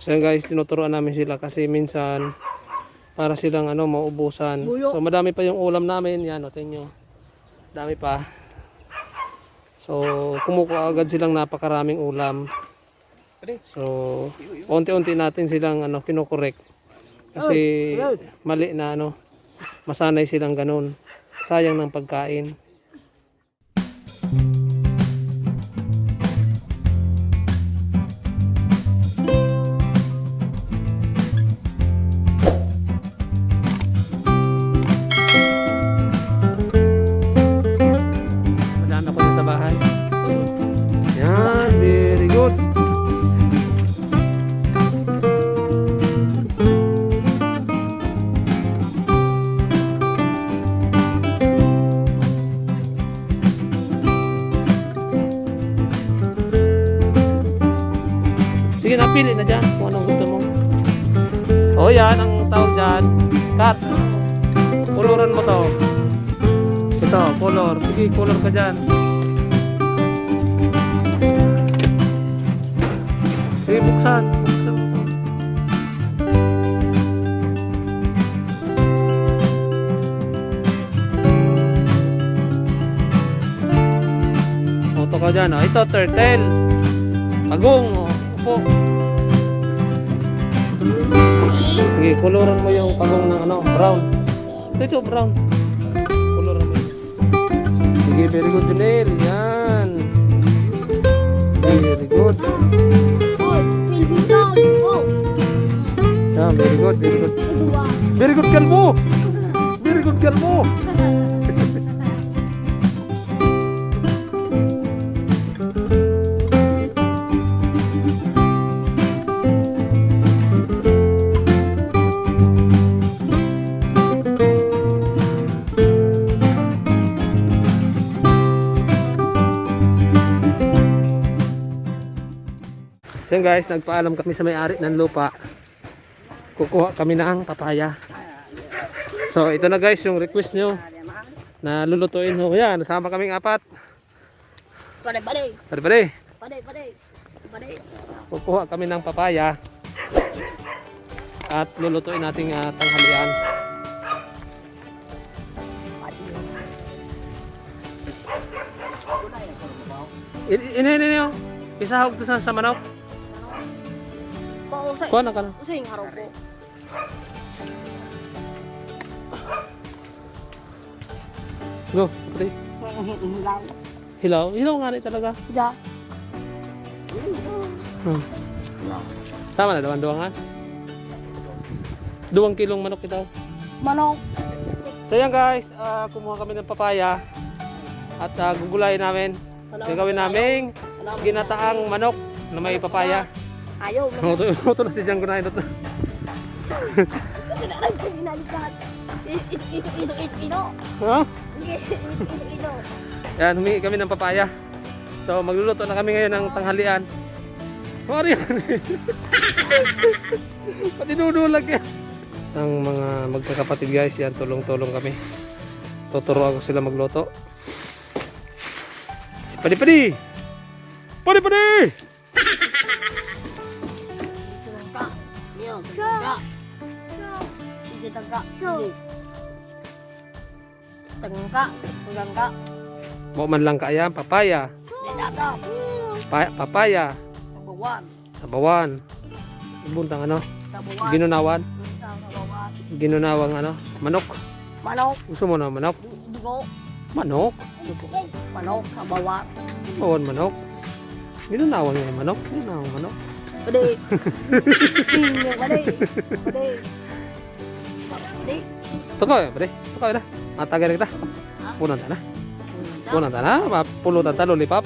So yan guys, tinuturuan namin sila kasi minsan para silang maubusan. So madami pa yung ulam namin. Yan, o tingnan nyo. Dami pa. So kumukuha agad silang napakaraming ulam. So unti-unti natin silang kinokorek. Kasi mali na masanay silang ganun. Sayang ng pagkain. Madami ako sa bahay. Yan, very good. Sige, napili na dyan kung anong gusto mo. O yan, ang tawag dyan. Cut. Kuluran mo to. Ito, color. Sige, color ka dyan. Sige, buksan. Buksan mo to. Auto ka dyan. O, ito, turtle. Pagong. O, upo. Sige, kuluran mo yung pagong ng brown. Ito, brown. Kuluran mo yun. Sige, very good, Junel. Yan. Very good. Yan, very good, very good. Very good, kalbo. Very good, kalbo. So guys, nagpaalam kami sa may-ari ng lupa. Kukuha kami ng papaya. So ito na guys yung request nyo na lulutuin mo. Yan, nasama kaming apat. Pare-pare. Kukuha kami ng papaya at lulutuin nating tanghalian. Ini pisahog to sa manok. Kuha na ka na. Usay yung haraw po. Go, pati. Hilaw. Hilaw nga rin talaga. Ja. Tama na, duwan-duwangan. 2 kilong manok ito. Manok. So yan guys, kumuha kami ng papaya at gugulayin namin. Gagawin namin ginataang manok na may papaya. Ayaw. Ito na si Diyan kunain ito. Ha? Yan, humingi kami ng papaya. So magluluto na kami ngayon ng tanghalian. Mari yan. Pati dudulag yan. Ang mga magkakapatid guys, yan tulong-tulong kami. Tuturuan ko sila magluto. Padi-padi! Padi-padi! Tangka. Mau man lang kaya papaya. Papaya. Sabawan. Buntang ginunawan. Ginunawang manok. Manok. Gusto mo na manok? Dugo. Manok. Manok. Sabawan. Sabawan manok. Ginunawang yung manok. Ginunawang manok. Pwede. Pwede. Tukoy, pwede. Tukoy na. Matagal kita. Punan ta na. Punan ta na. Pulutan ta lollipop.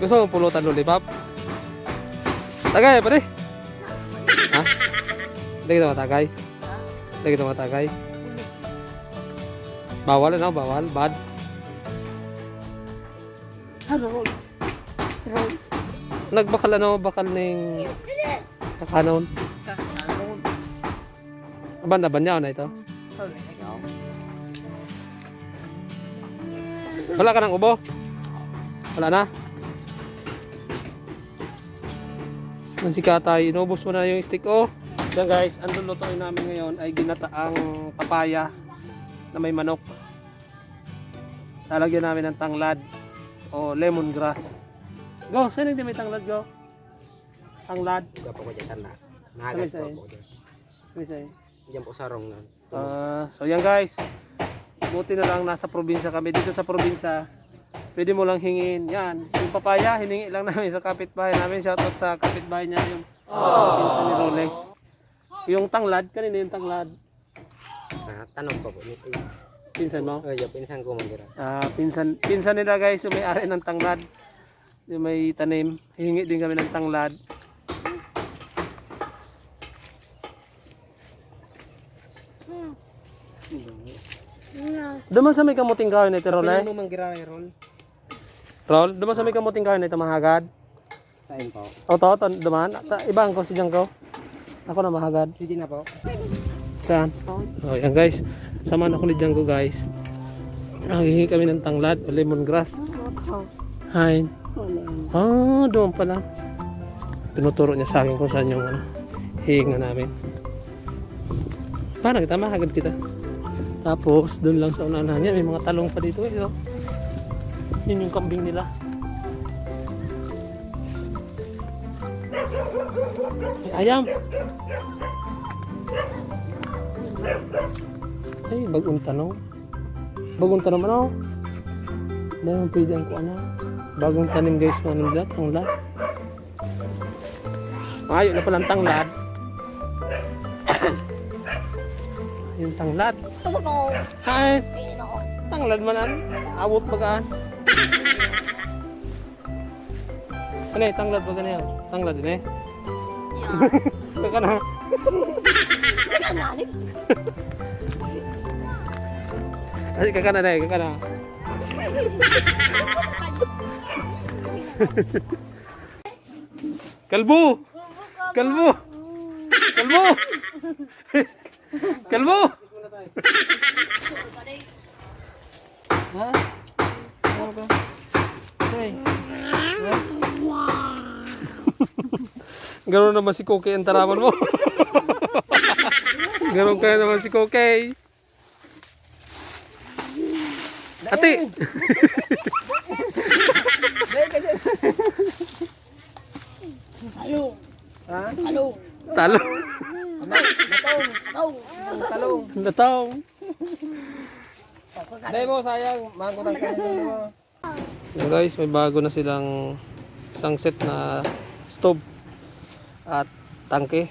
Gusto mo pulutan lollipop? Tagay, pwede. Ha? Hindi kita matagay. Hindi kita matagay. Bawal bawal. Bad. Haroy. Nagbakal bakal ning kakanon. Aban niya na ito. Wala ka ng ubo? Wala na? Ang si Katay, inubos mo na yung stick oh. Yan guys, ang lulutuin namin ngayon ay ginataang papaya na may manok. Lalagyan namin ng tanglad o lemongrass. Go, saan hindi may tanglad go? Tanglad. Juga po ko dyan tanda. Nahagat po ako dyan. Misay. Diyan po sa rong nun. So yan guys, buti na lang nasa probinsya kami. Dito sa probinsya, pwede mo lang hingin. Yan, yung papaya, hiningi lang namin sa kapitbahay namin. Shoutout sa kapitbahay niya yung pinsan ni Role. Yung tanglad, kanina yung tanglad. Tanong po po. Pinsan mo? Yung pinsan ko mangira. Pinsan nila guys, yung may-ari ng tanglad. Yung may tanim. Hihingi din kami ng tanglad. Duman sa may kamuting kahoy na ito, Role. Pinang mo mangira ay rol. Rol, duman sa may kamuting kahoy na ito, mahagad. Tain po. O to, duman. Ibang ko si Jangko. Ako na mahagad. Sige na po. Saan? Oh, yan guys. Samahan ako ni Django guys. Naghihingi kami ng tanglad o lemongrass. Hi. Doon pala. Tinuturo niya sa akin kung saan yung hihinga namin. Parang kita, mahagad kita. Tapos, doon lang sa unahan niya, may mga talong pa dito. Eh, oh. Yun yung kambing nila. Ay, ayam. Ay, bagong tanong. Bagong tanong ano? Dahil mo pwede ang ano. Bagong tanim guys kung ano nila, tanglad. Ayun na palang tanglad. Yung tanglad. Ay, tanglad manan. Awot bagaan. Ano eh, tanglad ba ganyan? Tanglad din eh. Kaka na. Ay, kaka na dahil, kaka na. Kalbo! Kalbo! Kalbo! Kalbo! Ha? Ano ba? Okay. Gano'n naman si Kokey ang taraman mo. Gano'n kaya naman si Kokey. Ate! Talong. Ha? Talong. Talong. Talong. Natong. Dahil mo sayang. Mangkutang ka mo. Yan guys, may bago na silang isang set na stove at tangke.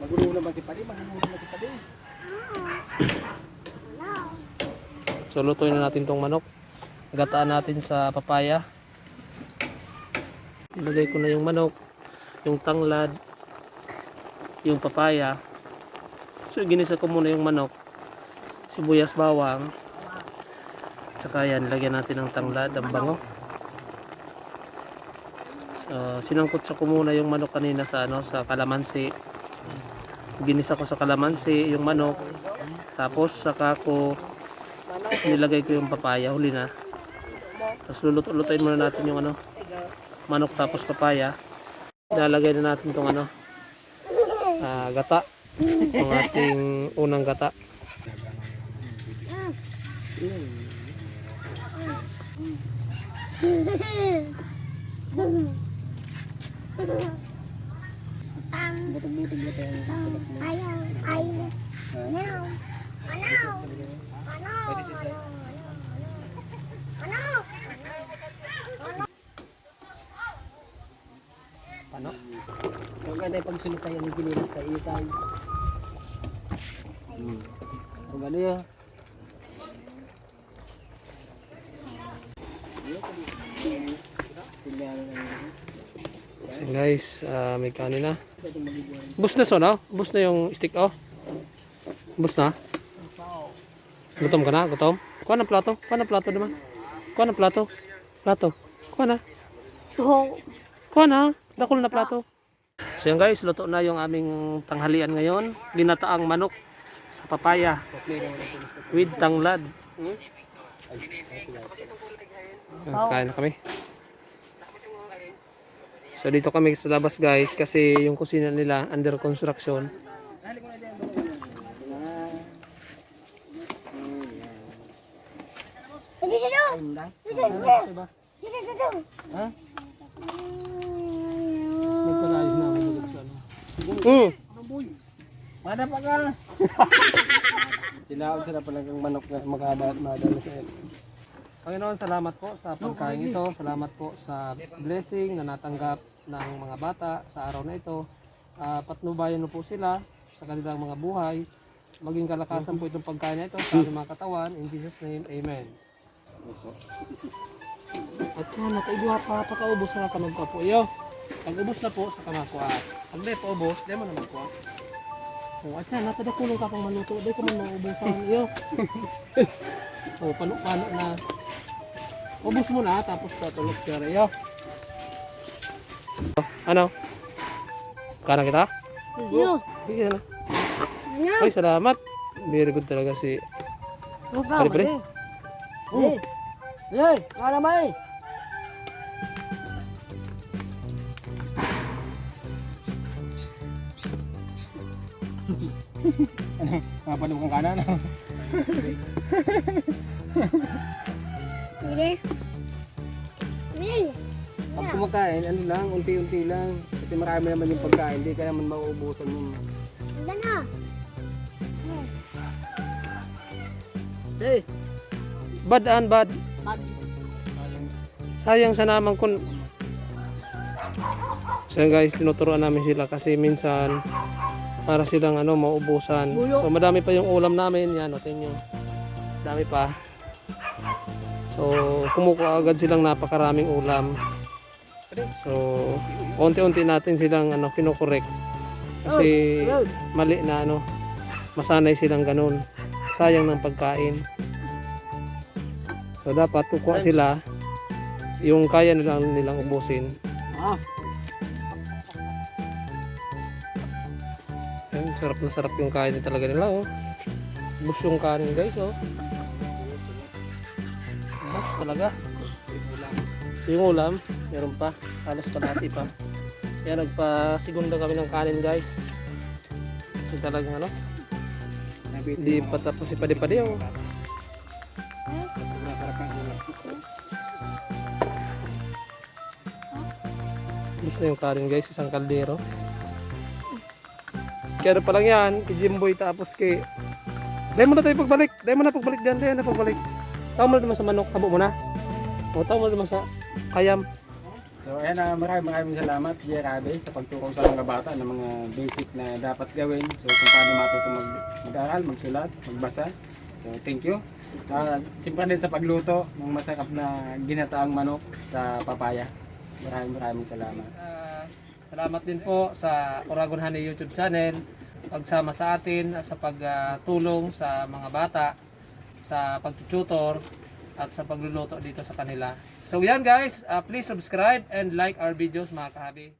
Magulo naman si Padi. Magulo naman si Padi. So lutuin na natin tong manok. Gataan natin sa papaya. Ilagay ko na yung manok, yung tanglad, yung papaya. So ginisa ko muna yung manok, sibuyas, bawang. Tsaka yan, lagyan natin ng tanglad, ang bango. Sinangkot ko muna yung manok kanina sa sa kalamansi. Ginisa ko sa kalamansi yung manok. Tapos saka ko nilagay ko yung papaya, huli na. Tapos lulutuin muna natin yung manok tapos papaya. Lalagay na natin tong gata. Ang ating unang gata. Ano? Kung ganda yung pagsulit tayo ng pinilas tayo tayo. Kung ganda yun. So guys, may kanin na. Bus na so, no? Bus na yung stick, oh. Bus na. Gutom ka na? Gutom? Kuha ng plato. Kuha ng plato naman. Kuha ng plato. Plato. Kuha na. Kuha na. Dakol na plato. So yan guys, luto na yung aming tanghalian ngayon. Ginataang manok sa papaya with tanglad. Kain na kami. So dito kami sa labas guys kasi yung kusina nila under construction. Ha? Nagpalayos na ako mag-ano. Mana pa ka? Sila pala kang manok na madalo sa iyo. Panginoon, salamat po sa pagkain ito. Salamat po sa blessing na natanggap ng mga bata sa araw na ito. Patnubayan mo po sila sa kanilang mga buhay. Maging kalakasan po itong pagkain na ito sa aming mga katawan. In Jesus' name, Amen. At yan, nakaigwa pa, pakaubos na ka magkapo. Iyo, pag-ubos na po sa kamakwa. Pag di paubos, di mo na magkwa. O, at yan, natadakulong ka pang maluto. Di ko man maubusan. Iyo. O, pano na. Ubos mo na, tapos patulog ka rin. Iyo. Ano? Kana kita? Yo. Sige na. Ano? Ay, salamat. Very good talaga si... Pare, pare. Hey, mana mai? Apa dukung kanan? Ini. Ini. Pag kumakain, ano lang, unti-unti lang. Kasi marami naman yung pagkain, hindi ka naman mauubusan mo. Dana. Hey! Bad. Bad. Sayang sa naman kun. So guys, tinuturuan namin sila kasi minsan para silang maubusan. So madami pa yung ulam namin, yan o tingnan nyo. Dami pa. So kumukuha agad silang napakaraming ulam. So unti-unti natin silang kinokorek. Kasi mali na masanay silang ganun. Sayang ng pagkain. So dapat kukuha sila yung kaya nilang ubusin. Yan, sarap na sarap yung kain talaga nila oh. Bus yung kanin guys oh. Bus talaga. Yung ulam, meron pa. Halos kalahati pa. Kaya nagpa-segunda kami ng kanin guys. Yung talagang hindi pa tapos ipadi-padi oh. Gusto na yung kanin guys, isang kaldero. Kaya pa lang yan, kay Jimboy tapos kay... Dahil mo na tayo pagbalik, dahil mo na pagbalik. Tawag mo na naman sa manok, habo mo na. O tawag mo na naman sa kayam. So ayan na, maraming salamat Kuya Rabe sa pagturo sa mga bata ng mga basic na dapat gawin. So kung paano matuto mag-aral, magsulat, magbasa. So thank you. Simpan din sa pagluto ng masarap na ginataang manok sa papaya. Maraming salamat. Salamat din po sa Oragon Honey YouTube channel. Pagsama sa atin sa pagtulong sa mga bata, sa pagtututor at sa pagluluto dito sa kanila. So yan guys, please subscribe and like our videos mga kahabi.